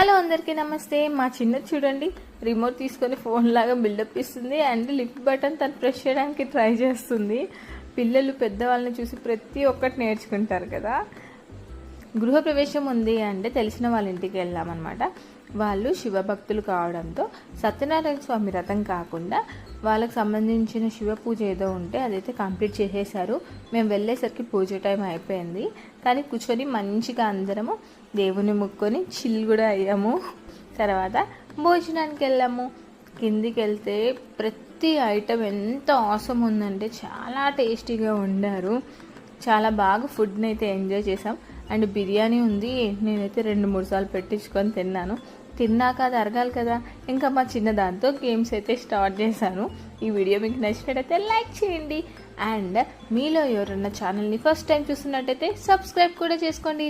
Hello అందరికీ నమస్తే. మా చిన్నది చూడండి, రిమోట్ తీసుకొని ఫోన్ లాగా బిల్డప్ ఇస్తుంది అండ్ లిఫ్ట్ బటన్ తను ప్రెస్ చేయడానికి ట్రై చేస్తుంది. పిల్లలు పెద్దవాళ్ళని చూసి ప్రతి ఒక్కటి నేర్చుకుంటారు కదా. గృహప్రవేశం ఉంది అంటే తెలిసిన వాళ్ళ ఇంటికి వెళ్ళామన్నమాట. వాళ్ళు శివభక్తులు కావడంతో సత్యనారాయణ స్వామి వ్రతం కాకుండా వాళ్ళకి సంబంధించిన శివ పూజ ఏదో ఉంటే అదైతే కంప్లీట్ చేసేసారు. మేము వెళ్ళేసరికి పూజ టైం అయిపోయింది, కానీ కూర్చొని మంచిగా అందరము దేవుని ముక్కొని చిల్ కూడా అయ్యాము. తర్వాత భోజనానికి వెళ్ళాము. కిందికి వెళ్తే ప్రతి ఐటెం ఎంత ఆసమ్ ఉందంటే చాలా టేస్టీగా వండారు. చాలా బాగా ఫుడ్ని అయితే ఎంజాయ్ చేసాం. అండ్ బిర్యానీ ఉంది, నేనైతే 2-3 సార్లు పెట్టించుకొని తిన్నాను. తిన్నాక అది అరగాలి కదా, ఇంకా మా చిన్న దాంతో గేమ్స్ అయితే స్టార్ట్ చేశాను. ఈ వీడియో మీకు నచ్చినట్టయితే లైక్ చేయండి. అండ్ మీలో ఎవరన్నా ఛానల్ని ఫస్ట్ టైం చూస్తున్నట్టయితే సబ్స్క్రైబ్ కూడా చేసుకోండి.